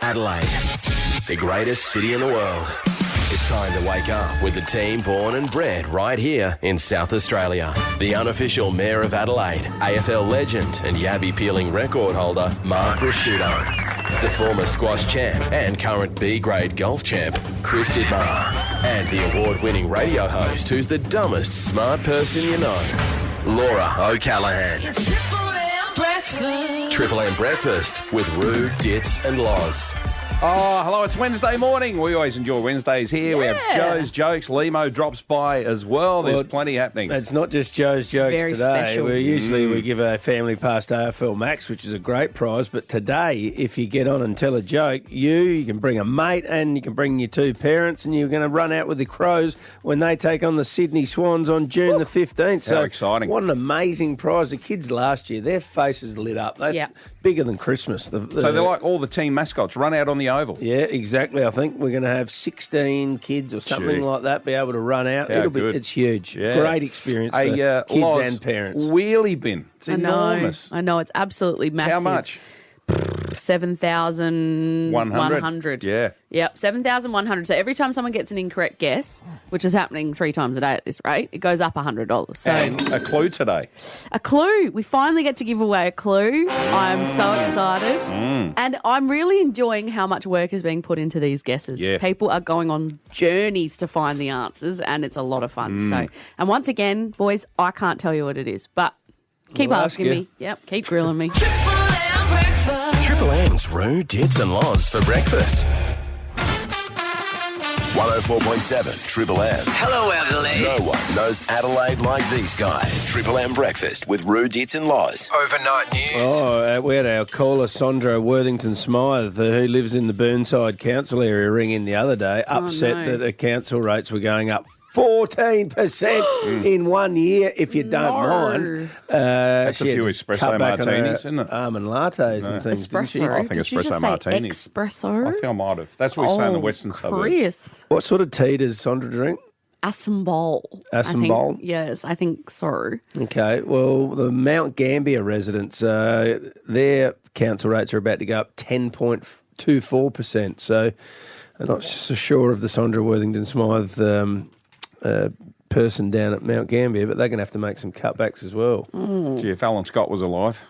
Adelaide, the greatest city in the world. It's time to wake up with the team born and bred right here in South Australia. The unofficial Mayor of Adelaide, AFL legend and Yabby peeling record holder, Mark Rasciuto. The former squash champ and current B-grade golf champ, Chris Dittmar. And the award-winning radio host who's the dumbest smart person you know, Laura O'Callaghan. It's Triple M Breakfast. Triple M Breakfast with Roo, Ditz and Loz. Oh, hello, it's Wednesday morning. We always enjoy Wednesdays here. We have Joe's Jokes. Limo drops by as well. There's plenty happening. It's not just Joe's Jokes very today. special. We give a family pass to AFL Max, which is a great prize. But today, if you get on and tell a joke, you can bring a mate and you can bring your two parents and you're going to run out with the Crows when they take on the Sydney Swans on June the 15th. So how exciting. What an amazing prize. The kids last year, their faces lit up. They're bigger than Christmas. So they're like all the team mascots, run out on the oval. Yeah, exactly. I think we're going to have 16 kids or something like that be able to run out. How It's huge. Yeah. Great experience for kids Loz, and parents. Wheelie bin. It's enormous. I know. It's absolutely massive. How much? 7,100. Yeah. Yep, 7,100. So every time someone gets an incorrect guess, which is happening 3 times a day at this rate, it goes up $100. So And a clue today. a clue. We finally get to give away a clue. I'm so excited. And I'm really enjoying how much work is being put into these guesses. Yeah. People are going on journeys to find the answers, and it's a lot of fun. So, and once again, boys, I can't tell you what it is, but keep We'll ask asking you. me. Yep, keep grilling me. Triple M Breakfast. Triple M's Roo, Ditz and Loz for breakfast. 104.7 Triple M. Hello, Adelaide. No one knows Adelaide like these guys. Triple M Breakfast with Roo, Ditz and Loz. Overnight news. We had our caller, Sondra Worthington Smythe, who lives in the Burnside Council area, ring in the other day, upset no. that the council rates were going up 14% in 1 year, if you don't mind. That's a she had few to espresso cut back on her martinis, isn't it? Almond lattes and things, didn't she? Espresso. I think Did you espresso just say martinis. espresso? I think I might have. That's what we say in the western suburbs. Chris. What sort of tea does Sondra drink? Asambol. Asambol? Yes, I think so. Okay, well, the Mount Gambier residents, their council rates are about to go up 10.24%. So I'm not so sure of the Sondra Worthington Smythe person down at Mount Gambier, but they're going to have to make some cutbacks as well. Gee, if Alan Scott was alive,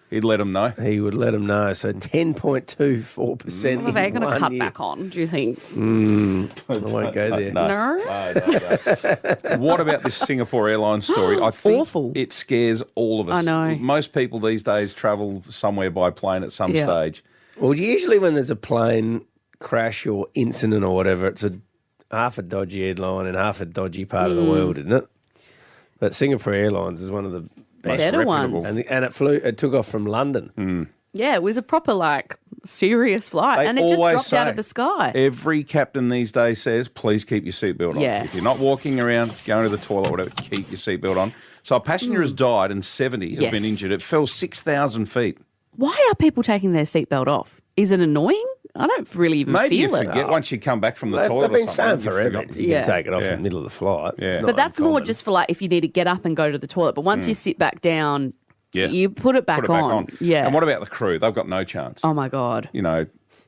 he'd let them know. He would let them know. So 10.24% What are they in going to 1 cut year. back on, do you think? I won't go there. No? No. What about this Singapore Airlines story? I think Awful. it scares all of us. I know. Most people these days travel somewhere by plane at some stage. Well, usually when there's a plane crash or incident or whatever, it's half a dodgy airline and half a dodgy part of the world, isn't it? But Singapore Airlines is one of the best. Better reputable. ones. And it took off from London. Yeah, it was a proper, serious flight. They and it just always dropped out say- of the sky. Every captain these days says, please keep your seatbelt on. Yeah. If you're not walking around, going to the toilet, whatever, keep your seatbelt on. So a passenger has died and 70 have Yes. been injured. It fell 6,000 feet. Why are people taking their seatbelt off? Is it annoying? I don't really even Maybe you feel forget it. once you come back from the They've toilet been or saying something. forever you've you Yeah. can take it off Yeah. in the middle of the flight. Yeah. It's not But that's more uncommon. just for if you need to get up and go to the toilet. But once you sit back down, Yeah. you put it back, Put it back on. Yeah. And what about the crew? They've got no chance. Oh my God.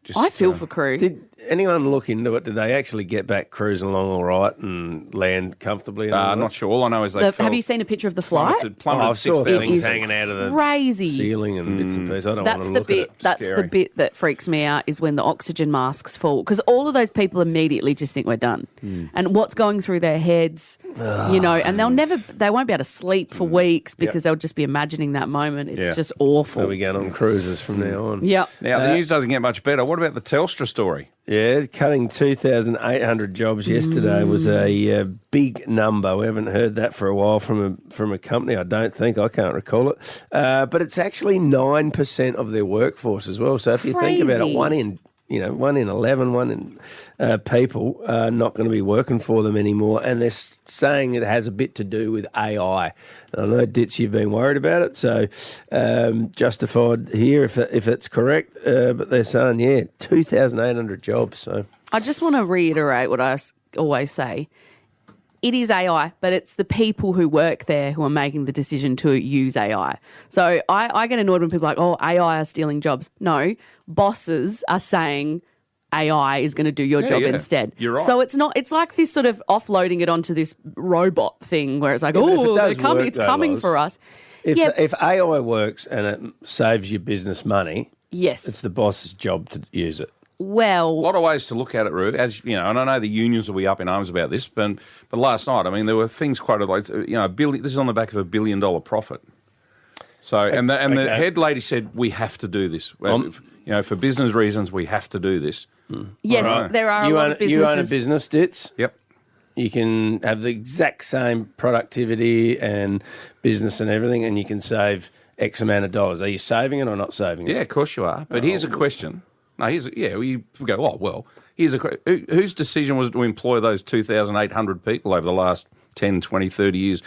Just, I feel for crew. Did anyone look into it? Did they actually get back cruising along all right and land comfortably? And all I'm that? not sure. All I know is they fell. Have you seen a picture of the flight? Plummeted I saw 6,000 things is hanging out of the Crazy. ceiling and bits and pieces. I don't That's want to the look bit. at it. That's Scary. the bit that freaks me out is when the oxygen masks fall because all of those people immediately just think we're done, and what's going through their heads, and they won't be able to sleep for weeks because they'll just be imagining that moment. It's Yeah. just awful. So we're going on cruises from now on. Yeah. Now, the news doesn't get much better. What about the Telstra story? Yeah, cutting 2,800 jobs yesterday was a big number. We haven't heard that for a while from a company, I don't think. I can't recall it. But it's actually 9% of their workforce as well. So if you think about it, Crazy. one in 11 people are not going to be working for them anymore. And they're saying it has a bit to do with AI. And I know, Ditch, you've been worried about it, so justified here if it's correct. But they're saying, 2,800 jobs. So I just want to reiterate what I always say. it is AI, but it's the people who work there who are making the decision to use AI. So I get annoyed when people are like, oh, AI are stealing jobs. No, bosses are saying AI is going to do your job instead. You're right. So it's like this sort of offloading it onto this robot thing where it's like, but if it oh, does work, it's though, coming Loz, for us. If AI works and it saves your business money, Yes. it's the boss's job to use it. A Well, lot of ways to look at it, Roo. As you know, and I know the unions will be up in arms about this, but last night, I mean, there were things quoted like, this is on the back of $1 billion profit. So, and the head lady said, we have to do this. For business reasons, we have to do this. yes, Right. there are a You lot own, of businesses. you own a business, Dits. Yep. You can have the exact same productivity and business and everything, and you can save X amount of dollars. Are you saving it or not saving it? Yeah, of course you are. But here's a question. No, we go, oh, well, here's a question. Whose decision was it to employ those 2,800 people over the last 10, 20, 30 years?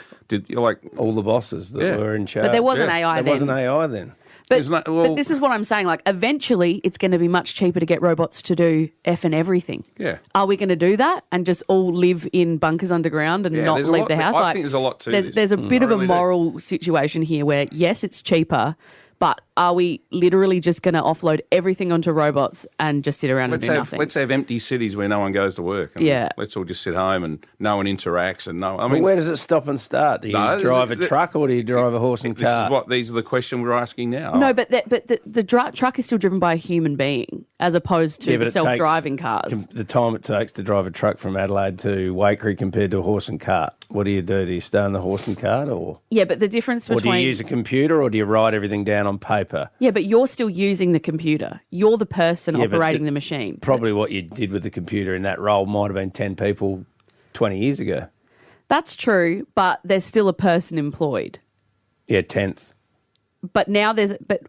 All the bosses that were in charge. But there wasn't AI There then. wasn't AI then. But this is what I'm saying. Like, eventually, it's going to be much cheaper to get robots to do effing everything. Yeah. Are we going to do that and just all live in bunkers underground and not there's a leave lot- the house? I think there's a lot to this. There's a bit I of a really do. moral situation here where, yes, it's cheaper, but are we literally just going to offload everything onto robots and just sit around and do nothing? Let's have empty cities where no one goes to work. And Yeah. Let's all just sit home and no one interacts. And But where does it stop and start? Do you No, drive a truck or do you drive a horse and cart? these are the questions we're asking now. No, but the truck is still driven by a human being as opposed to Yeah, but the it takes self-driving cars. The time it takes to drive a truck from Adelaide to Waikerie compared to a horse and cart. What do? Do you stay on the horse and cart or Yeah, but the difference do between... you use a computer or do you write everything down on paper? Yeah, but you're still using the computer. You're the person Yeah, but operating the machine. Probably what you did with the computer in that role might have been 10 people 20 years ago. That's true, but there's still a person employed. Yeah, 10th. But now but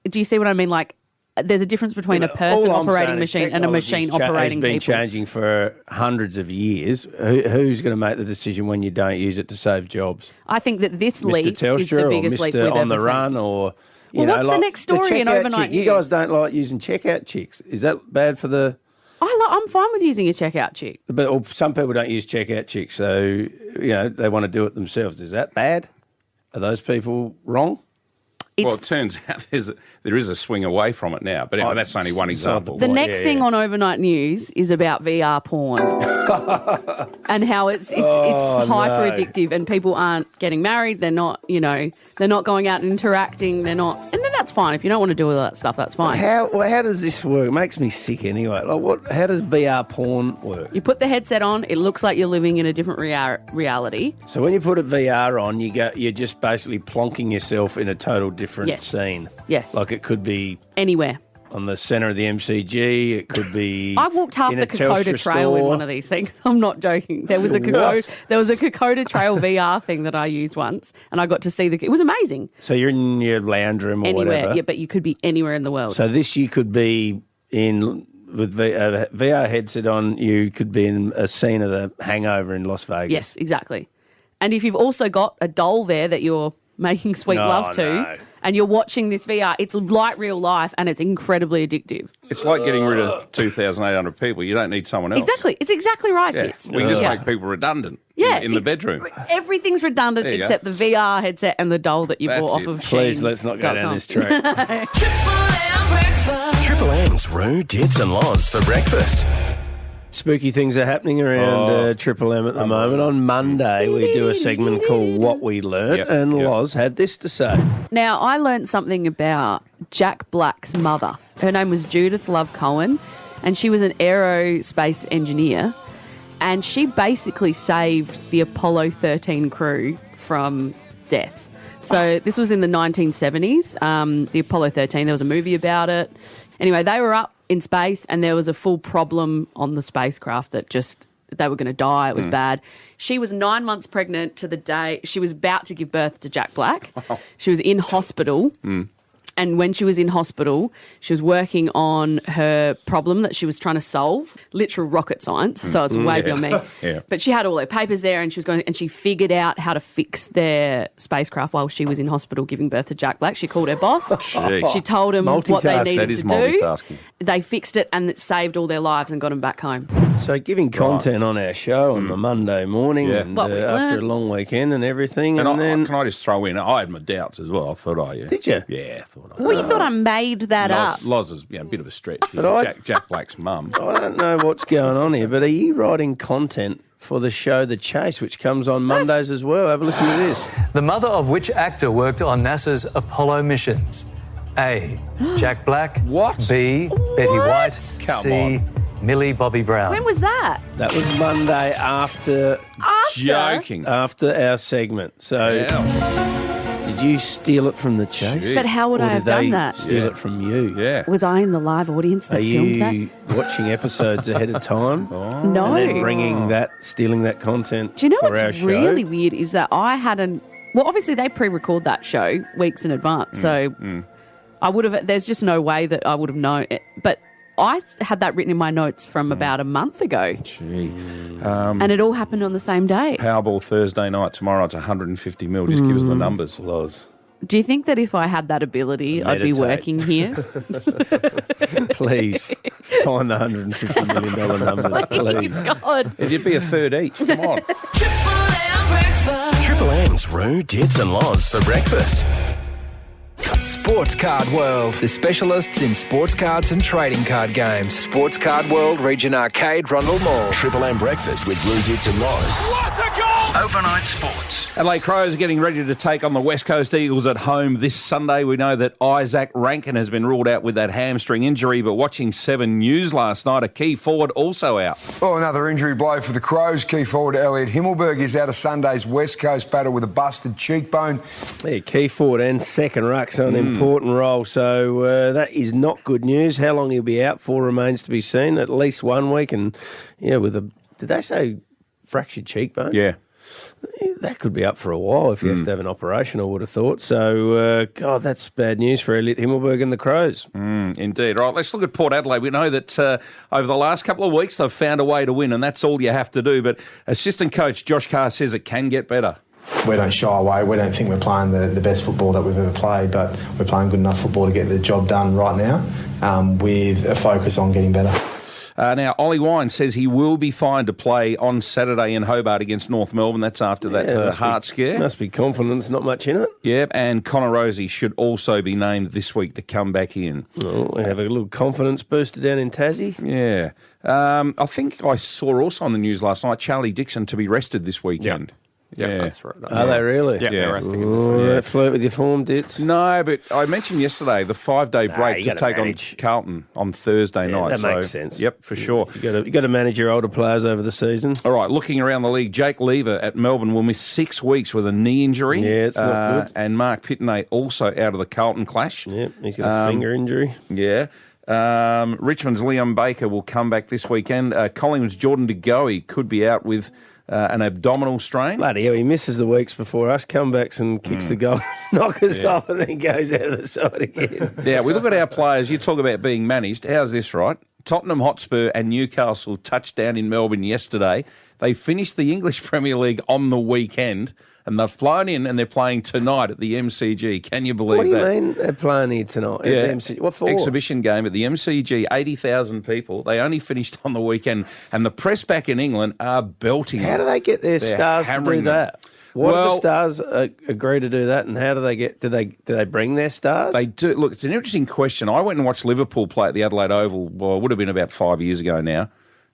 do you see what I mean? Like, there's a difference between a person All I'm operating saying is machine and a machine technology's operating has been people. changing for hundreds of years. Who's going to make the decision when you don't use it to save jobs? I think that this Mr. leap is the Telstra or biggest leap we've Mr. On ever the Run seen. or... Well, what's the next story in checkout overnight chick. You news? guys don't like using checkout chicks. Is that bad for the... I'm fine with using a checkout chick. But some people don't use checkout chicks, so, they want to do it themselves. Is that bad? Are those people wrong? Well, it turns out there is a swing away from it now. But anyway, that's only one example. The Well, next yeah, thing yeah. on overnight news is about VR porn and how it's hyper addictive, and people aren't getting married. They're not, they're not going out and interacting. They're not, and then that's fine. If you don't want to do all that stuff, that's fine. How does this work? It makes me sick anyway. How does VR porn work? You put the headset on. It looks like you're living in a different reality. So when you put a VR on, you're just basically plonking yourself in a total different Yes. scene. Yes. Like it could be Anywhere. on the centre of the MCG. It could be. I walked half in the a Kokoda Telstra Trail in store. one of these things. I'm not joking. There was a Kokoda Trail VR thing that I used once, and I got to see it was amazing. So you're in your lounge room or Anywhere, whatever. yeah, but you could be anywhere in the world. So this you could be in with VR headset on. You could be in a scene of The Hangover in Las Vegas. Yes, exactly. And if you've also got a doll there that you're making sweet love to, no. and you're watching this VR, it's like real life, and it's incredibly addictive. It's like getting rid of 2,800 people. You don't need someone else. Exactly. It's exactly right, Yeah. Tits. We can just make people redundant in the bedroom. Everything's redundant There you go. except the VR headset and the doll that you That's bought it. off of Please, Shein. let's not go down this track. Triple M breakfast. Triple M's Roo, Dits and Loz for breakfast. Spooky things are happening around Triple M at the moment. On Monday, we do a segment called What We Learned, Yep, and yep. Loz had this to say. Now, I learned something about Jack Black's mother. Her name was Judith Love Cohen, and she was an aerospace engineer, and she basically saved the Apollo 13 crew from death. So this was in the 1970s, the Apollo 13. There was a movie about it. Anyway, they were up in space, and there was a full problem on the spacecraft that they were going to die. It was bad. She was 9 months pregnant to the day she was about to give birth to Jack Black. She was in hospital. And when she was in hospital, she was working on her problem that she was trying to solve, literal rocket science, so it's way beyond me. Yeah. But she had all her papers there and she was going, and she figured out how to fix their spacecraft while she was in hospital giving birth to Jack Black. She called her boss. Jeez. She told him what they Multitask. needed That is to do. multitasking. They fixed it and it saved all their lives and got them back home. So giving content on our show on the Monday morning Yeah. and, What we after a learnt. long weekend and everything. And then can I just throw in, I had my doubts as well. I thought, yeah. Did you? Yeah, I thought I Well, you thought I made that up. Loz is a bit of a stretch. I- Jack Black's mum. I don't know what's going on here, but are you writing content for the show The Chase, which comes on Mondays as well? Have a listen to this. The mother of which actor worked on NASA's Apollo missions? A. Jack Black. What? B. Betty White. Come C. Millie Bobby Brown. When was that? That was Monday after Joking. our segment. So Yeah. did you steal it from The Chase? But how would Or I did have done they that? steal it from you? Yeah. Was I in the live audience that Are filmed that? you watching episodes ahead of time? No. And then stealing that content Do you know for what's our show? really weird is that I hadn't. Well, obviously they pre-record that show weeks in advance, so I would have. There's just no way that I would have known it. But I had that written in my notes from about a month ago, Gee. and it all happened on the same day. Powerball Thursday night. Tomorrow it's 150 mil. Just give us the numbers. Loz. Do you think that if I had that ability, I'd be Meditate. working here? Please find the $150 million numbers, please. God. It'd be a third each. Come on. Triple M breakfast. Triple M's Roo, Dits and Loz for breakfast. Sports Card World, the specialists in sports cards and trading card games. Sports Card World, Region Arcade, Rundle Mall. Triple M breakfast with Roo, Dits and Loz. Overnight sports. Adelaide Crows are getting ready to take on the West Coast Eagles at home this Sunday. We know that Isaac Rankin has been ruled out with that hamstring injury, but watching 7 News last night, a key forward also out. Oh, another injury blow for the Crows. Key forward Elliot Himmelberg is out of Sunday's West Coast battle with a busted cheekbone. Yeah, key forward and second ruck, so an important role. So that is not good news. How long he'll be out for remains to be seen. At least 1 week. And, yeah, with a, did they say fractured cheekbone? Yeah. That could be up for a while if you have to have an operation, I would have thought. So, God, that's bad news for Elliot Himmelberg and the Crows. Indeed. Right, let's look at Port Adelaide. We know that over the last couple of weeks they've found a way to win, and that's all you have to do. But assistant coach Josh Carr says it can get better. We don't shy away. We don't think we're playing the best football that we've ever played, but we're playing good enough football to get the job done right now with a focus on getting better. Now, Ollie Wine says he will be fine to play on Saturday in Hobart against North Melbourne. That's after that heart scare. Must be confidence, not much in it. Yep, and Connor Rosie should also be named this week to come back in. Oh, we have a little confidence booster down in Tassie. Yeah. I think I saw also on the news last night Charlie Dixon to be rested this weekend. Yeah, that's right. Are they really? Yeah, they're resting him this week. Don't flirt with your form, Dits. No, but I mentioned yesterday the 5-day break you to gotta take manage. on Carlton on Thursday night. That makes sense. Yep, for sure. You got to manage your older players over the season. All right, looking around the league, Jake Lever at Melbourne will miss 6 weeks with a knee injury. Yeah, it's not good. And Mark Pitney also out of the Carlton clash. Yep, he's got a finger injury. Yeah. Richmond's Liam Baker will come back this weekend. Collingwood's Jordan De Goey could be out with an abdominal strain. Bloody hell, he misses the weeks before us, comebacks and kicks the goal, knock us off, and then goes out of the side again. Yeah, we look at our players. You talk about being managed. How's this, right? Tottenham Hotspur and Newcastle touched down in Melbourne yesterday. They finished the English Premier League on the weekend, and they've flown in and they're playing tonight at the MCG. Can you believe that? What do you mean they're playing here tonight? Yeah, At the MCG? What for? exhibition game at the MCG, 80,000 people. They only finished on the weekend, and the press back in England are belting How them. do they get their They're stars to do hammering them. that? Why do Well- the stars agree to do that, and how do they get? Do they bring their stars? They do. Look, it's an interesting question. I went and watched Liverpool play at the Adelaide Oval, well, it would have been about 5 years ago now,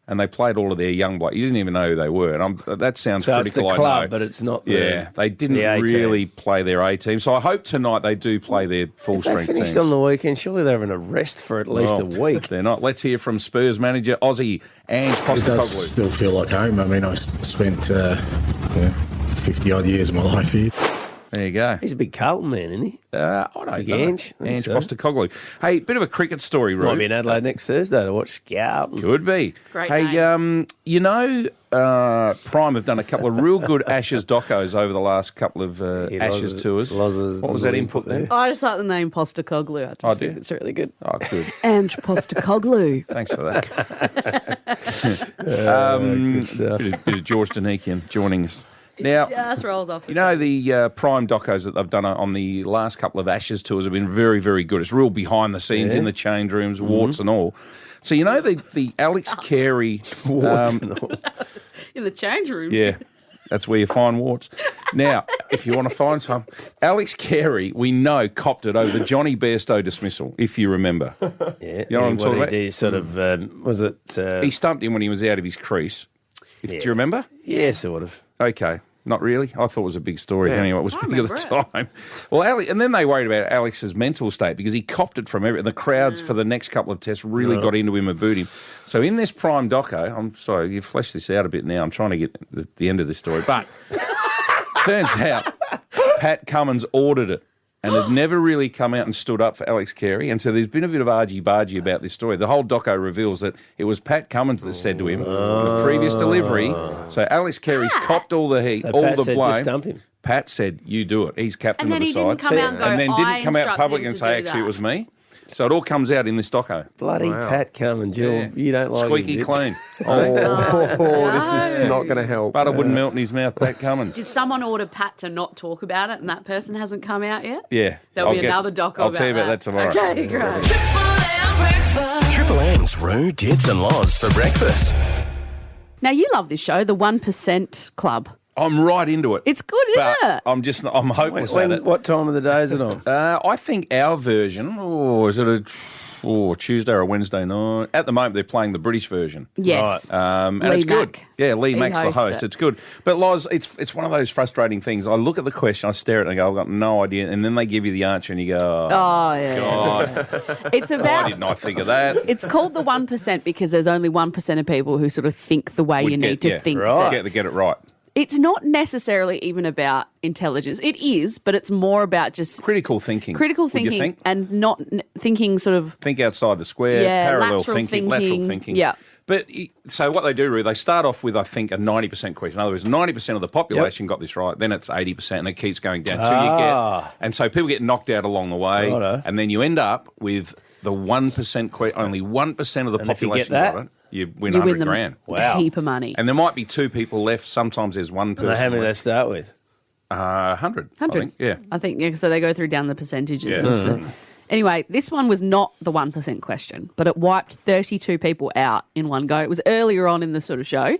and they played all of their young blokes. You didn't even know who they were. And that sounds So it's critical, the I club, know. but it's not the Yeah, they didn't the A team. really play their A team. So I hope tonight they do play their If full-strength they finished teams. on the weekend, surely they're having a rest for at least a week. They're not. Let's hear from Spurs manager Aussie Ange It does Postecoglou. still feel like home. I mean, I spent 50-odd years of my life here. There you go. He's a big Carlton man, isn't he? I don't Big know. Ange, I think Ange so. Postecoglou. Hey, bit of a cricket story, Roo. Might be in Adelaide next Thursday to watch Carlton. Could be. Great hey, name. you know, Prime have done a couple of real good Ashes docos over the last couple of Ashes tours. What was that input there? I just like the name Postecoglou. I just think it's really good. Oh, good. Ange Postecoglou. Thanks for that. Good stuff. Bit of George Danikian joining us. Now, Just rolls off. you know, the Prime docos that they've done on the last couple of Ashes tours have been very, very good. It's real behind the scenes in the change rooms, warts and all. So, you know, the Alex Carey... in the change room. Yeah, that's where you find warts. Now, if you want to find some, Alex Carey, we know, copped it over the Johnny Bairstow dismissal, if you remember. Yeah. You know what I'm talking about? He sort of, was it... He stumped him when he was out of his crease. Do you remember? yeah, sort of. Okay. Not really. I thought it was a big story. Yeah. Anyway, it was big at the remember time. Well, and then they worried about Alex's mental state because he copped it from everyone. The crowds for the next couple of tests really got into him and booed him. So in this Prime doco, I'm sorry, you've fleshed this out a bit now. I'm trying to get the end of this story. But turns out Pat Cummins ordered it and had never really come out and stood up for Alex Carey. And so there's been a bit of argy-bargy about this story. The whole doco reveals that it was Pat Cummins that said to him on the previous delivery. So Alex Carey's copped all the heat, So all Pat the said, blame. just stump him. Pat said, you do it. He's captain And then of the he side. didn't come out and go, and then "I didn't come out instructed public him and to say, do actually, it that." was me. So it all comes out in this doco. Bloody Pat Cummins, you don't like Squeaky him, Vince. clean. Oh, this is not going to help. Butter wouldn't melt in his mouth, Pat Cummins. Did someone order Pat to not talk about it and that person hasn't come out yet? Yeah. There'll be another doco I'll about tell you about that tomorrow. Okay, great. Triple M breakfast. Triple M's Roo, Dits and Loz for breakfast. Now, you love this show, The 1% Club. I'm right into it. It's good, isn't But it? I'm hopeless at it. What time of the day is it on? I think our version, is it a Tuesday or a Wednesday night? At the moment, they're playing the British version. Yes. And Lee it's good. Mack. Yeah, Lee He Mack's the hosts host. it. It's good. But Loz, it's one of those frustrating things. I look at the question, I stare at it and I go, I've got no idea. And then they give you the answer and you go, Oh, yeah. God, It's why about... didn't I think of that? It's called the 1% because there's only 1% of people who sort of think the way you need to think. right. that- Get it right. It's not necessarily even about intelligence. It is, but it's more about just Critical thinking. critical Would you thinking think? and not thinking sort of... Think outside the square, Yeah, parallel lateral thinking, lateral thinking. yeah. But so what they do, Roo, they start off with, I think, a 90% question. In other words, 90% of the population got this right. Then it's 80%, and it keeps going down till you get. And so people get knocked out along the way, Righto. and then you end up with the 1% question. Only 1% of the And if you population get that, got it. You win You 100 win them grand. a heap of money. And there might be two people left. Sometimes there's one person. How many do they left. start with? 100. 100. I think. Yeah. I think, yeah, so they go through down the percentages. Yeah. of so- Anyway, this one was not the 1% question, but it wiped 32 people out in one go. It was earlier on in the sort of show,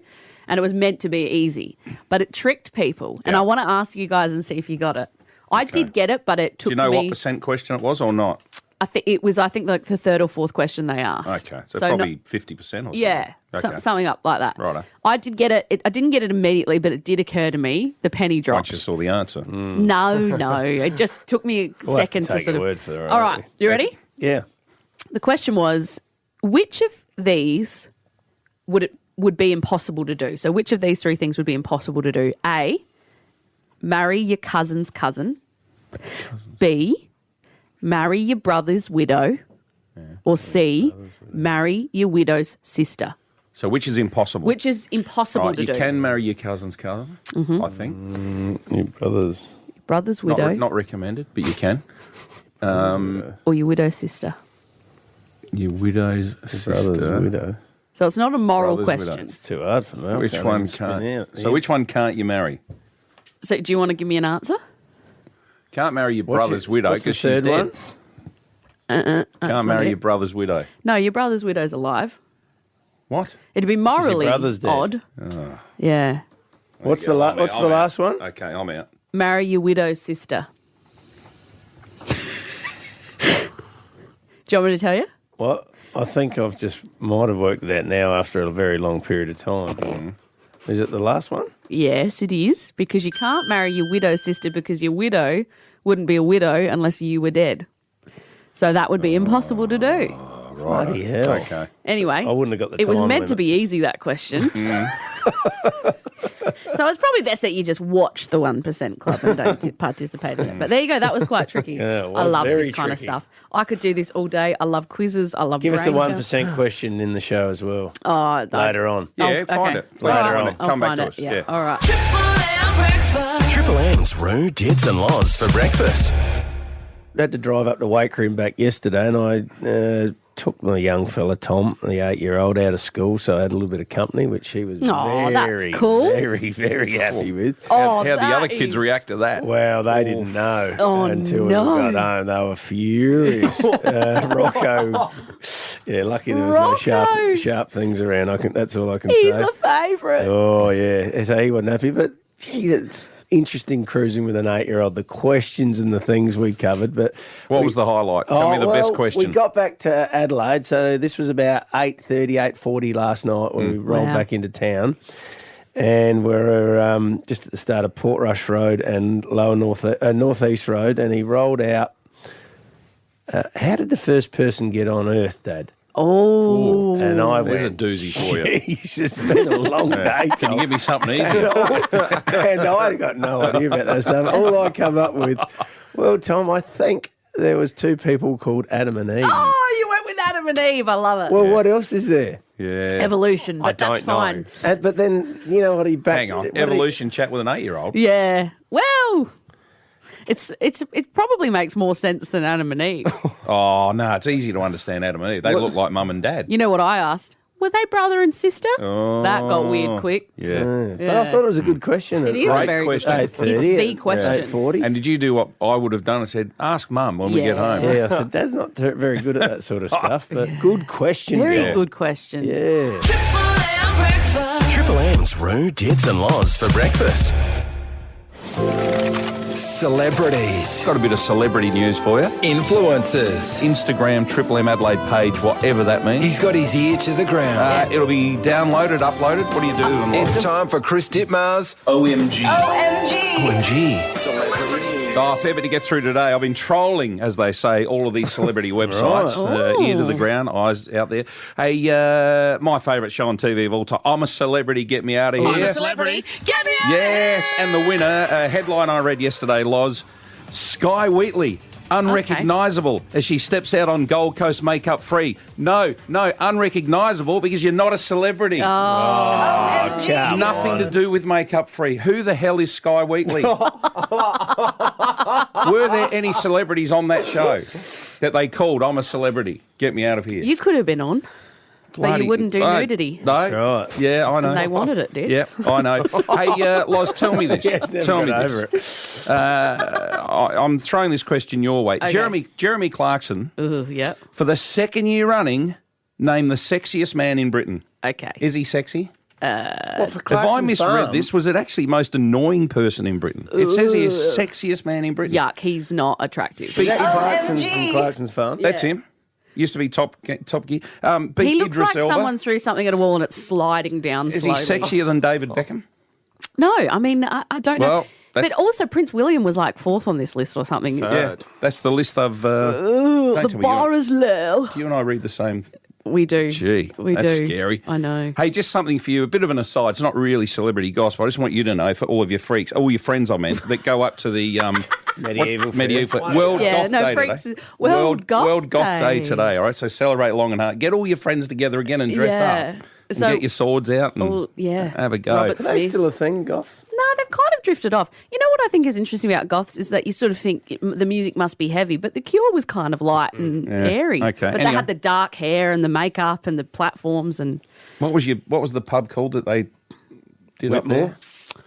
and it was meant to be easy, but it tricked people. And Yeah. I want to ask you guys and see if you got it. I did get it, but it took Do you know me... what percent question it was or not? I think it was, like the third or fourth question they asked. Okay. So not- probably 50% or something. Yeah, Okay. something up like that. Righto. I did get it. I didn't get it immediately, but it did occur to me. The penny dropped. Once you saw the answer. No. It just took me a We'll have to second to take sort your of... word for it, All won't right, you ready? Yeah. The question was, which of these would be impossible to do? So which of these three things would be impossible to do? A, marry your cousin's cousin. B, marry your brother's widow. Or C, marry your widow's sister. So which is impossible? Which is impossible Right, to you do. can marry your cousin's cousin, I think. Your brothers. Brother's widow Not recommended, but you can. or your widow's sister. Your widow's Brothers, sister. widow. So it's not a moral Brother's widow. question. It's too hard for me. I Which can't one even spin can't? out. So which one can't you marry? So do you want to give me an answer? Can't marry your What's brother's your- widow what's the because she's third dead. one? That's Can't not marry it. your brother's widow. No, your brother's widow's alive. What? It'd be morally brother's dead. odd. Yeah. What's the last one? Okay, I'm out. Marry your widow's sister. Do you want me to tell you? What? I think I've just might have worked it out now after a very long period of time. Is it the last one? Yes, it is. Because you can't marry your widow's sister because your widow wouldn't be a widow unless you were dead. So that would be impossible to do. Bloody hell. Okay. Anyway, I wouldn't have got the it was time meant to limit. be easy, that question. So it's probably best that you just watch the 1% Club and don't participate in it. But there you go. That was quite tricky. Yeah, it I was love very this kind of tricky. stuff. I could do this all day. I love quizzes. I love Give us the Ranger. 1% question in the show as well. Oh, Later on. Yeah, find it. Please Later find on. it. Come back to us. Yeah. All right. Triple M's Roo, Dits and Loz for breakfast. I had to drive up to Wakeroom back yesterday, and I took my young fella Tom, the 8-year-old, out of school, so I had a little bit of company, which he was Aw, that's very, cool. very, very happy with. Oh, How'd the other that kids is- react to that? Well, they didn't know Oh, until we no. got home. They were furious. Rocco, yeah, lucky there was no Rocco. sharp things around. That's all I can He's say. the favourite. Oh yeah, so he wasn't happy, but gee, it's interesting cruising with an 8-year-old. The questions and the things we covered, but What was the highlight? Tell me the best question. We got back to Adelaide, so this was about 8:30, 8:40 last night when we rolled Wow. back into town. And we're just at the start of Portrush Road and Lower Northeast Road, and he rolled out. How did the first person get on Earth, Dad? Oh. And I There's a went, doozy for you. Jeez, it's been a long day. Can you give me something easy? And I got no idea about that stuff. All I come up with, well, Tom, I think there was 2 people called Adam and Eve. Oh, you went with Adam and Eve. I love it. Well, what else is there? Yeah. Evolution, but that's don't know. fine. But then, you know what he back... Hang on. what he- Evolution chat with an 8-year-old. Yeah. Well, it probably makes more sense than Adam and Eve. Oh, no, it's easy to understand Adam and Eve. They look like mum and dad. You know what I asked? Were they brother and sister? Oh. That got weird quick. Yeah. But I thought it was a good question. It is Great a very question. good question. 8:30 It's the and question. 8:40. And did you do what I would have done? I said, ask mum when we get Yeah. home. Yeah, I said, Dad's not very good at that sort of stuff, but good question. Very Dad. good question. Yeah. Triple M's Roo, Dits and Loz for breakfast. Celebrities. Got a bit of celebrity news for you. Influencers. Instagram, Triple M Adelaide page, whatever that means. He's got his ear to the ground. It'll be downloaded, uploaded. What do you do? It's time for Chris Dittmar's OMG. OMG. Oh, fair bit to get through today. I've been trolling, as they say, all of these celebrity websites. Ear to the ground, eyes out there. Hey, my favourite show on TV of all time, I'm a Celebrity, Get Me Out of Here. I'm a celebrity. Get me out. Yes, and the winner, a headline I read yesterday, Loz, Sky Wheatley, unrecognisable as she steps out on Gold Coast makeup free. No, unrecognisable because you're not a celebrity. Nothing to do with makeup free. Who the hell is Sky Wheatley? Were there any celebrities on that show that they called, I'm a celebrity, get me out of here? You could have been on, but Bloody- you wouldn't do No, nudity. No, Right. yeah, I know. And they wanted it, dude. Yeah, I know. Hey, Loz, tell me this. Yes, never tell me got this. over it. I'm throwing this question your way. Okay. Jeremy Clarkson, Ooh, yeah. for the second year running, named the sexiest man in Britain. Okay. Is he sexy? Well, for Have I Clarkson's misread Farm, this? Was it actually most annoying person in Britain? It says he is sexiest man in Britain. Yuck, he's not attractive. Is that Clarkson's from Clarkson's Farm? That's him. Used to be top gear. Beat He looks Idris like Elba. someone threw something at a wall and it's sliding down Is slowly. he sexier than David Beckham? No, I mean, I don't know. Well, that's- But also Prince William was like 4th on this list or something. Yeah, that's the list of. Ooh, don't the tell me bar is low. you and I read the same. We do. Gee, we that's do. scary. I know. Hey, just something for you, a bit of an aside. It's not really celebrity gossip. I just want you to know, for all of your freaks, all your friends, I meant, that go up to the medieval World Yeah, Goth no, Day freaks today. is- World Goth Day Day. today. All right, so celebrate long and hard. Get all your friends together again and dress Yeah. up. And So- get your swords out and Oh, yeah. have a go. Robert Are they Smith. still a thing, goths? No, they've kind of drifted off. You know what I think is interesting about goths is that you sort of think the music must be heavy, but The Cure was kind of light and airy. Okay, But they anyway. had the dark hair and the makeup and the platforms and What was the pub called that they did up there?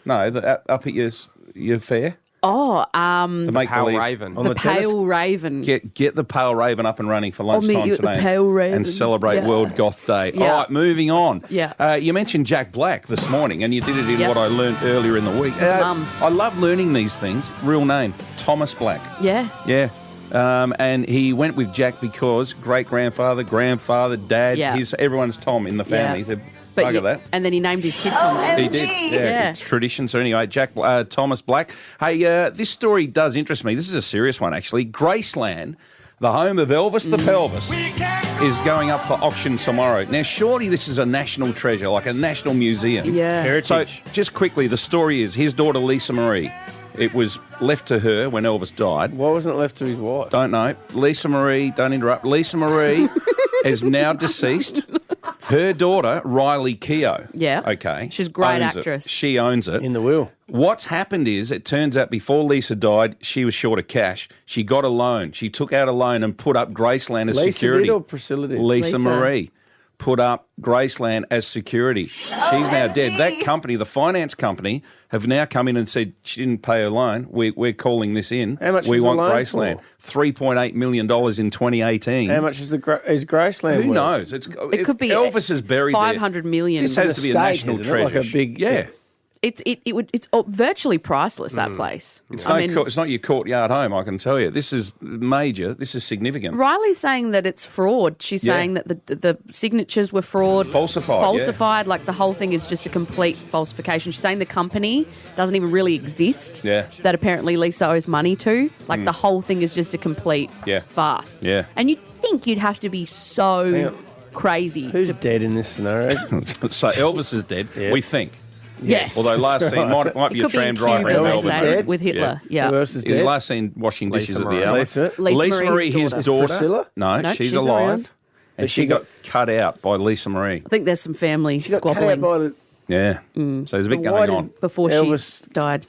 No, up at your fair. The make Pale believe. Raven. the Pale Raven. Get the Pale Raven up and running for meet lunchtime you at the today Pale Raven. and celebrate Yeah. World Goth Day. Yeah. All right, moving on. Yeah. You mentioned Jack Black this morning, and you did it in Yeah. what I learned earlier in the week. His mum. I love learning these things. Real name, Thomas Black. Yeah. Yeah. And he went with Jack because great-grandfather, grandfather, dad, Yeah. everyone's Tom in the family. Yeah. He's a bug of that. And then he named his kid Tom. He did. Yeah. It's tradition. So anyway, Thomas Black. Hey, this story does interest me. This is a serious one, actually. Graceland, the home of Elvis the Pelvis. is going up for auction tomorrow. Now, surely this is a national treasure, like a national museum. Yeah. Heritage. So, just quickly, the story is his daughter, Lisa Marie, it was left to her when Elvis died. Why wasn't it left to his wife? Don't know. Lisa Marie, don't interrupt. Lisa Marie is now deceased. Her daughter, Riley Keough. Yeah. Okay. She's a great owns it. actress. She owns it. In the will. What's happened is, it turns out before Lisa died, she was short of cash. She got a loan. She took out a loan and put up Graceland as Lisa security. did or Priscilla did? Lisa Marie put up Graceland as security. She's now dead. That company, the finance company, have now come in and said she didn't pay her loan. We're calling this in. How much we was want the loan Graceland. for? $3.8 million in 2018. How much is Graceland Who worth? knows? It could be Elvis is buried there. 500 million. This has to be a national isn't it? treasure. Like a big... Yeah. It's virtually priceless, that place. It's, I mean, it's not your courtyard home, I can tell you. This is major. This is significant. Riley's saying that it's fraud. She's saying that the signatures were fraud. Falsified. Like the whole thing is just a complete falsification. She's saying the company doesn't even really exist. Yeah. That apparently Lisa owes money to. Like the whole thing is just a complete farce. Yeah. And you'd think you'd have to be so crazy. Who's dead in this scenario? So Elvis is dead, we think. Yes. Although last scene might be a could be tram in driver. Cuba, in they Elvis. say, dead? with Hitler. Yeah. Who else is He was dead? last seen washing dishes at the Marie. alley. Lisa? Lisa Marie, his daughter. Priscilla? No, No, she's she's alive. around. And she got cut out by Lisa Marie. I think there's some family She got cut out squabbling by the... Yeah. So there's a bit Why going on. before Elvis- she died.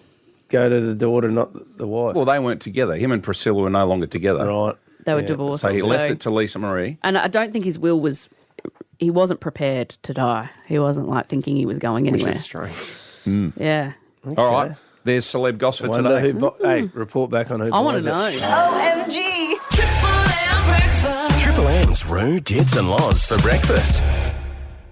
Go to the daughter, not the wife. Well, they weren't together. Him and Priscilla were no longer together. Right. They were divorced. So he left it to Lisa Marie. And I don't think his will was... He wasn't prepared to die. He wasn't like thinking he was going Which anywhere. is strange. Yeah. All right. There's celeb gossip for Wonder today. who... Hey, report back on who I want buys to it. know. OMG. Triple M breakfast. Triple M's Roo, Dits and Loz for breakfast.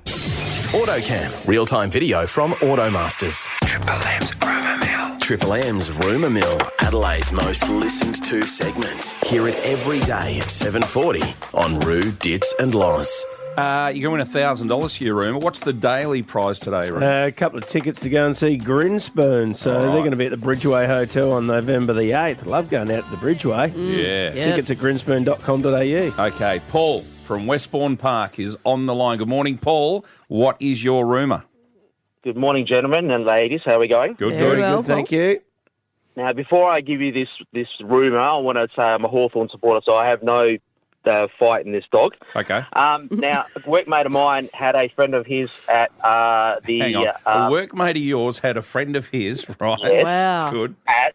AutoCam, real-time video from Automasters. Triple M's Rumour Mill. Triple M's Rumour Mill, Adelaide's most listened to segment. Hear it every day at 7:40 on Roo, Dits and Loz. You're going to win $1,000 for your room. What's the daily prize today, Room? A couple of tickets to go and see Grinspoon. So they're going to be at the Bridgeway Hotel on November the 8th. Love going out to the Bridgeway. Yeah. Tickets at grinspoon.com.au. Okay, Paul from Westbourne Park is on the line. Good morning, Paul. What is your rumour? Good morning, gentlemen and ladies. How are we going? Good, Very good. well, Thank you. Now, before I give you this rumour, I want to say I'm a Hawthorn supporter, so I have no fight in this dog. Okay. Now, a workmate of mine had a friend of his at the... Hang on. A workmate of yours had a friend of his, right? Yes. Wow. Good. at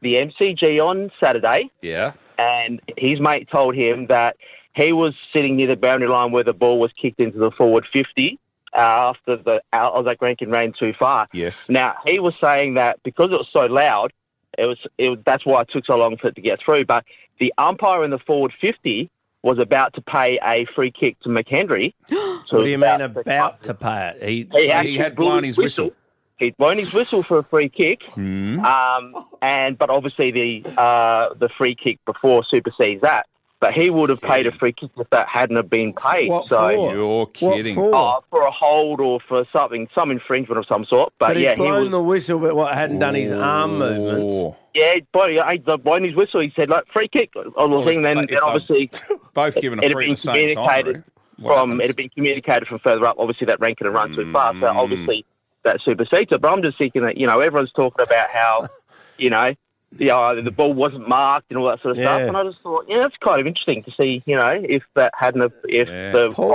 the MCG on Saturday, Yeah. and his mate told him that he was sitting near the boundary line where the ball was kicked into the forward 50 after the Isaac Rankin ran too far. Yes. Now, he was saying that because it was so loud, that's why it took so long for it to get through. But the umpire in the forward 50 was about to pay a free kick to McHenry. What do you mean about to pay it? He He had blown his whistle. He'd blown his whistle for a free kick, but obviously the free kick before supersedes that. But he would have paid a free kick if that hadn't have been paid. What so for? You're kidding. What for? for a hold or for something, some infringement of some sort. But He'd yeah, he blown was. the whistle, but hadn't done his arm movements. Oh. Yeah, he'd blown his whistle. He said, like, free kick. Then obviously Both given a it had free been at the same time. communicated Rory. it had been communicated from further up. Obviously, that Rankin had run too far, so obviously that supersedes it. But I'm just thinking that everyone's talking about how the ball wasn't marked and all that sort of stuff, and I just thought, it's kind of interesting to see, if that hadn't have, the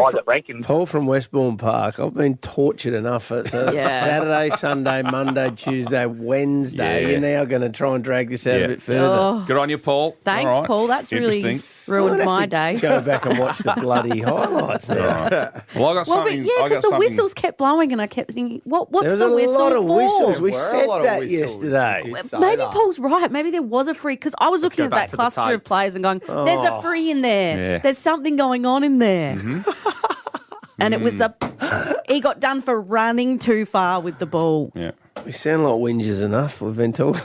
Isaac Rankin. Paul from Westbourne Park, I've been tortured enough. So Saturday, Sunday, Monday, Tuesday, Wednesday. Yeah. You're now going to try and drag this out a bit further. Oh, Good on you, Paul. thanks, All right. Paul. That's really Interesting. ruined I'll have my to day. Go back and watch the bloody highlights now. Well, I got Well, but something. yeah, I because got the something. whistles kept blowing, and I kept thinking, what's There was the whistle a lot of for? whistles. We There were a said lot of that whistles. yesterday. We did say Maybe that. Paul's right. Maybe there was a free, because I was looking go at back that to the cluster of tapes. players and going, there's a free in there. Yeah. There's something going on in there. And it was he got done for running too far with the ball. Yeah. We sound like whingers enough. We've been talking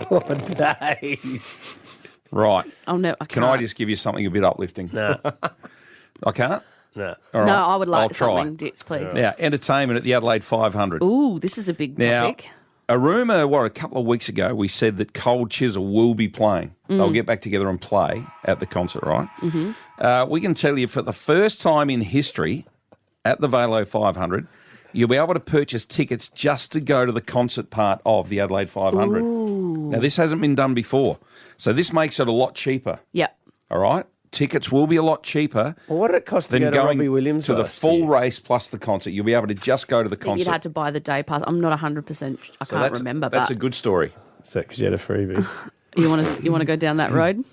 about it for days. Right. Oh, no, I can't. Can I just give you something a bit uplifting? No. I can't? No. All right. No, I would I'll like try. something, Dits, please. Now, entertainment at the Adelaide 500. Ooh, this is a big Now, topic. a rumour, a couple of weeks ago, we said that Cold Chisel will be playing. They'll get back together and play at the concert, right? Mm-hmm. We can tell you for the first time in history at the Velo 500, you'll be able to purchase tickets just to go to the concert part of the Adelaide 500. Ooh. Now, this hasn't been done before, so this makes it a lot cheaper. Yep. All right? Tickets will be a lot cheaper. Well, what did it cost to than go to going Robbie Williams to the last full year? race plus the concert. You'll be able to just go to the I think concert. you'd had to buy the day pass. I'm not 100%. I can't remember. That's but a good story. Is that because you had a freebie? You want to go down that road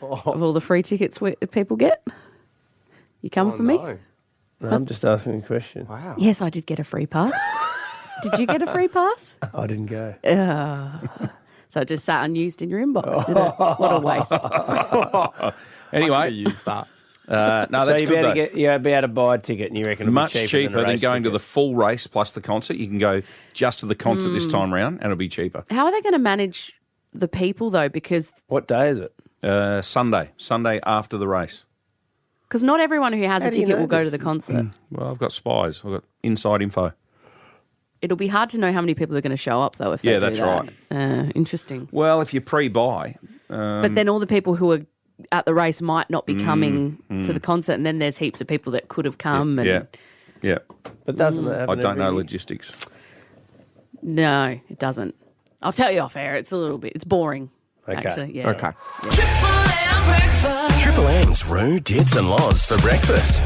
of all the free tickets people get? You coming for me? No. No, I'm just asking a question. Wow. Yes, I did get a free pass. Did you get a free pass? I didn't go. So it just sat unused in your inbox, did it? What a waste. Anyway, To use that. no, So that's you good. be able to buy a ticket, and you reckon it'll Much be cheaper than, than going to the full race plus the concert. You can go just to the concert this time round, and it'll be cheaper. How are they going to manage the people, though? Because What day is it? Sunday after the race. not everyone who has How a do you ticket know will go to this? the concert. Well, I've got spies. I've got inside info. It'll be hard to know how many people are going to show up, though, if they Yeah, do that's that. right. Interesting. Well, if you pre-buy, But then all the people who are at the race might not be coming to the concert, and then there's heaps of people that could have come. And yeah. But doesn't it I happen don't know every year? logistics. No, it doesn't. I'll tell you off air. It's a little bit. It's boring. Okay. Actually, yeah. Okay. Triple M's, Roo, Dits and Loz for breakfast.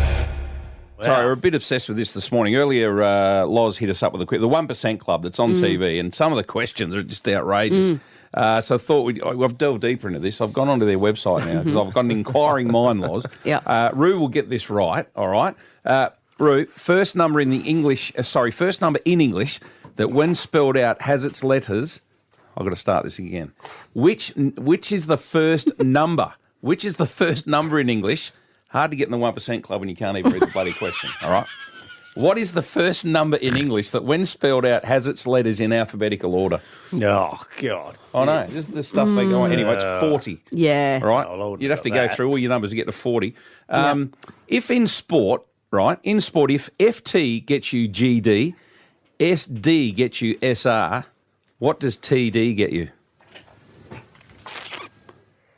Sorry, we're a bit obsessed with this morning. Earlier, Loz hit us up with the 1% Club that's on TV, and some of the questions are just outrageous. So I thought I've delved deeper into this. I've gone onto their website now because I've got an inquiring mind, Loz. Yeah. Roo will get this right, all right? Roo, first number in English that when spelled out has its letters. I've got to start this again. Which is the first number? Which is the first number in English? Hard to get in the 1% Club when you can't even read the bloody question, all right? What is the first number in English that when spelled out has its letters in alphabetical order? Oh, God. I know. This is the stuff they go on. Anyway, it's 40. Yeah. All right? I wouldn't You'd have to know go that. through all your numbers to get to 40. If in sport, right, if FT gets you GD, SD gets you SR, what does TD get you?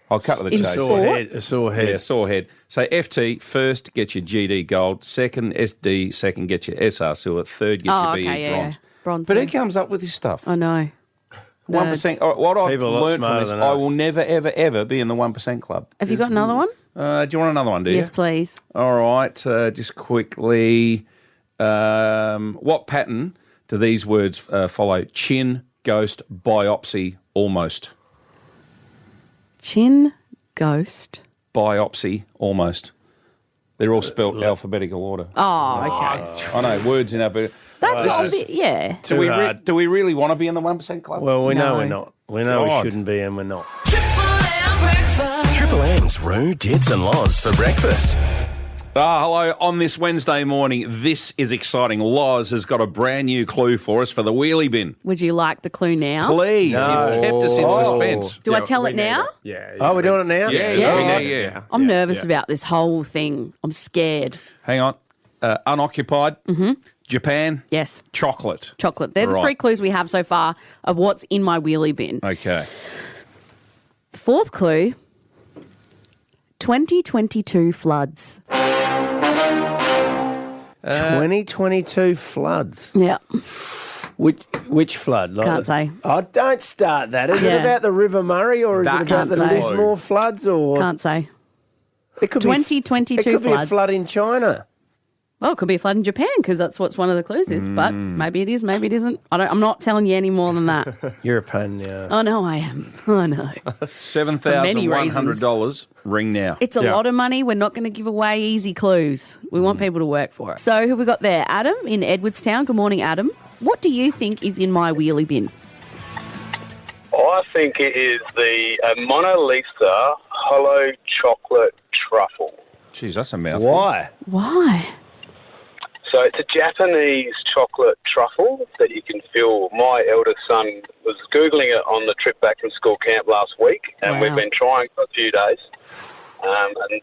I'll cut to the In chase. sport? A sore head. Yeah, sore head. So FT, first gets you GD gold, second SD, second gets you SR silver, third gets you BE bronze. Yeah. Bronze. But who yeah. comes up with this stuff? I know. 1%. What I've People a lot learned from smarter this, than I us. will never, ever, ever be in the 1% Club. Have you got another one? Do you want another one, do you? Yes, please. All right, just quickly. What pattern do these words follow? Chin, ghost, biopsy, almost. Chin, ghost. Biopsy, almost. They're all spelt alphabetical order. Oh, okay. I know, words in alphabetical. That's obvious. Yeah. Do we, hard. do we really want to be in the 1% Club? Well, we know No. we're not. We know God. we shouldn't be, and we're not. Triple M's, Roo, Dits and Loz for breakfast. Hello. On this Wednesday morning, this is exciting. Loz has got a brand new clue for us for the wheelie bin. Would you like the clue now? Please, you've kept us in suspense. Do I tell it now? Yeah. Oh, we're doing it now? Yeah. I'm nervous about this whole thing. I'm scared. Hang on. Unoccupied. Mm-hmm. Japan. Yes. Chocolate. Chocolate. They're the Right. 3 clues we have so far of what's in my wheelie bin. Okay. Fourth clue, 2022 floods. 2022 floods. Yeah. Which flood? Like Can't say. Oh, don't start that. Is it Yeah. about the River Murray or is That it about can't the say. Lismore floods? Or Can't say. it could 2022 be, it could be a floods. flood in China. Well, it could be a flood in Japan because that's what's one of the clues is. But maybe it is, maybe it isn't. I'm not telling you any more than that. You're a pain in the ass. Oh, no, I am. Oh, no. $7,100. Ring now. It's a lot of money. We're not going to give away easy clues. We want people to work for it. So who have we got there? Adam in Edwardstown. Good morning, Adam. What do you think is in my wheelie bin? I think it is the Mona Lisa hollow chocolate truffle. Jeez, that's a mouthful. Why? Why? So it's a Japanese chocolate truffle that you can feel. My eldest son was Googling it on the trip back from school camp last week, and Wow. we've been trying for a few days.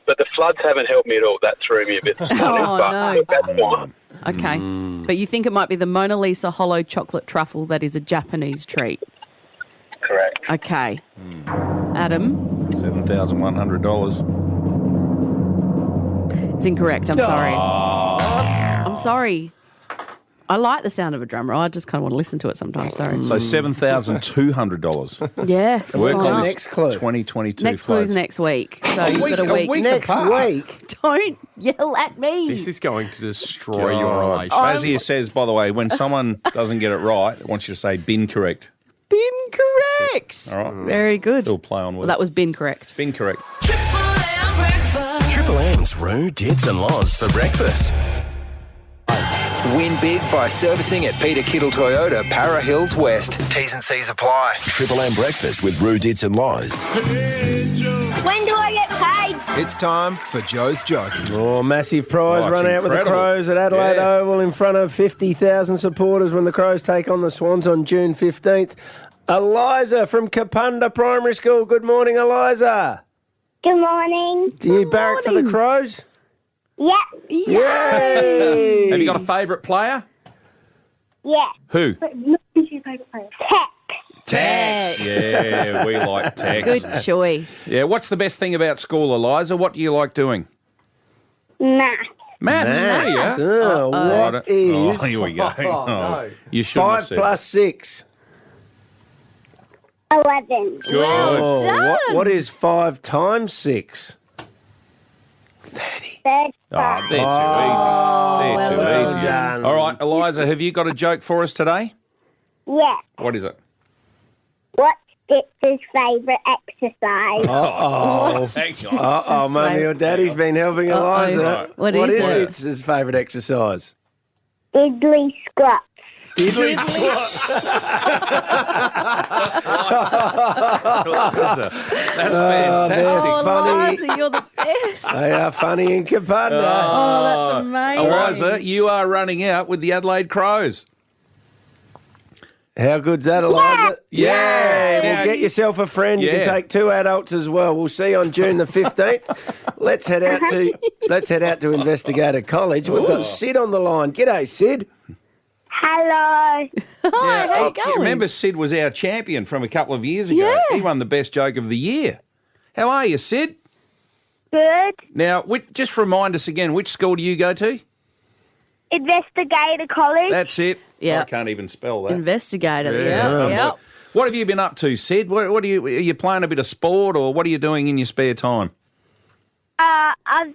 But the floods haven't helped me at all. That threw me a bit. Oh, no. That's fine. Okay. But you think it might be the Mona Lisa hollow chocolate truffle that is a Japanese treat? Correct. Okay. Adam? $7,100. It's incorrect. I'm sorry. I'm sorry. I like the sound of a drum roll. I just kind of want to listen to it sometimes. Sorry. So $7,200. Yeah. Work on this Next clue. 2022 Next clue's next week. So you've got a week. Next week. Don't yell at me. This is going to destroy your God. relationship. Fazia says, by the way, when someone doesn't get it right, I want you to say bin correct. Bin correct. All right. Very good. Still play on words. Well, that was bin correct. bin correct. Triple M's Roo, Dits and Loz for breakfast. Win big by servicing at Peter Kittle Toyota, Para Hills West. T's and C's apply. Triple M breakfast with Roo, Dits and Loz. When do I get paid? It's time for Joe's Joke. Oh, massive prize Oh, run it's out with the incredible. Crows at Adelaide Yeah. Oval in front of 50,000 supporters when the Crows take on the Swans on June 15th. Eliza from Kapunda Primary School. Good morning, Eliza. Good morning. Do you barrack for the Crows? Yeah. Yay! Have you got a favourite player? Yeah. Who? Who's your favourite player? Tech. Tex. Yeah, we like Tex. Good choice. Yeah, what's the best thing about school, Eliza? What do you like doing? Math. Maths. Maths. Yeah. Oh, what is Oh, here we go. no. You shouldn't 5 have said plus 6? 11. Good. Oh, done. what is 5 times 6? 35. Oh, they're too easy. They're too well easy. done. All right, Eliza, have you got a joke for us today? Yeah. What is it? What's Dix's favourite exercise? Uh-oh. Hang on. Uh-oh, Mummy or Daddy's been helping Eliza. Right. What is it? Ditz's favourite exercise? Idly squats. Diddly squat. That's fantastic. Oh, funny. Liza, you're the best. They are funny in Kapunda. Oh, that's amazing. Eliza, you are running out with the Adelaide Crows. How good's that, Eliza? Yeah. Well, get yourself a friend. You Yeah. can take 2 adults as well. We'll see you on June the 15th. Let's head out to Investigator College. We've got Sid on the line. G'day, Sid. Hello. Hi, how you going? Remember Sid was our champion from a couple of years ago. Yeah. He won the best joke of the year. How are you, Sid? Good. Now, just remind us again, which school do you go to? Investigator College. That's it. Yeah. I can't even spell that. Investigator. Yeah. What have you been up to, Sid? What are you playing a bit of sport, or what are you doing in your spare time? I've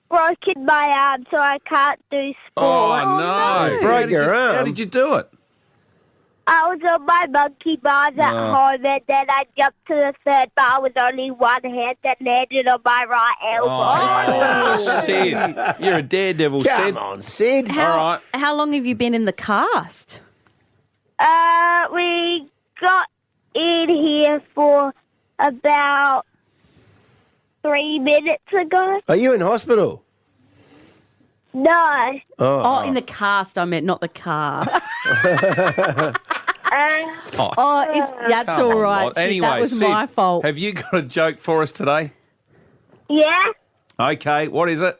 broken my arm, so I can't do sport. Oh, no. Broke your arm? How did you do it? I was on my monkey bars at home, and then I jumped to the third bar with only one hand and landed on my right elbow. Oh, Sid. You're a daredevil, Sid. Come on, Sid. All right. How long have you been in the cast? We got in here for about 3 minutes ago. Are you in hospital? No. Oh, in the cast, I meant, not the car. That's Come all on, right. Lot. Sid, Anyway, that was Sid, my fault. Have you got a joke for us today? Yeah. Okay, what is it?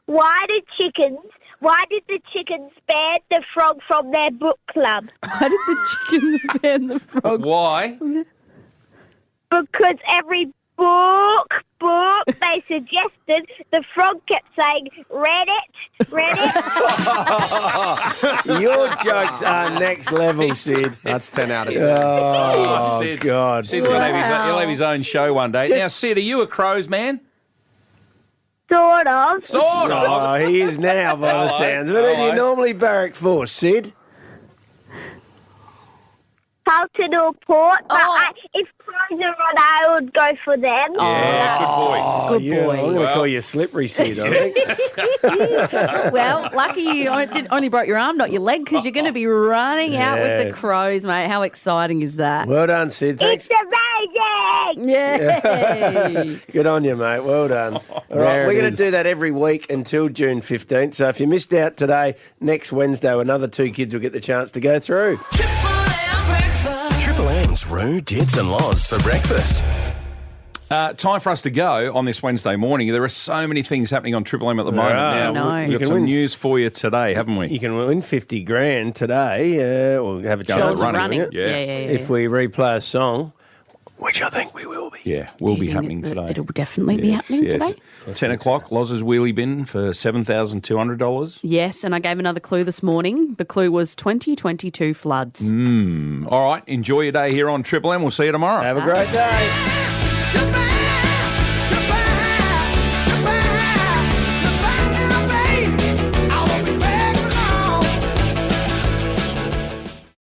Why did the chickens ban the frog from their book club? Why did the chickens ban the frog? Why? Because every book they suggested, the frog kept saying, read it. Your jokes are next level, Sid. That's 10 out of 10. Oh, Sid. God. Sid's going to he'll have his own show one day. Now, Sid, are you a Crows man? Sort of. Sort of. Oh, he is now, by the Hello. sounds of it. Who do you Hello. normally barrack for, Sid? Carlton or Port, but if Crows are on, I would go for them. Yeah, good boy. Good Yeah, boy. I'm going to Well. call you Slippery Sid, I think. Well, lucky you only broke your arm, not your leg, because you're going to be running out with the Crows, mate. How exciting is that? Well done, Sid. Thanks. It's amazing. Yay! Good on you, mate. Well done. All right, There we're it going to is. do that every week until June 15th. So if you missed out today, next Wednesday, another 2 kids will get the chance to go through. Triple M's Roo, Dits and Loz for breakfast. Time for us to go on this Wednesday morning. There are so many things happening on Triple M at the moment. are. Now, I know. we've got some news for you today, haven't we? You can win 50 grand today, or have a chance Girls of are running. doing it. Yeah. If we replay a song, which I think we will be. Yeah, will Do be you happening think that today. It'll definitely be happening today. 10 o'clock, Loz's Wheelie bin for $7,200. Yes, and I gave another clue this morning. The clue was 2022 floods. All right, enjoy your day here on Triple M. We'll see you tomorrow. Have a great day.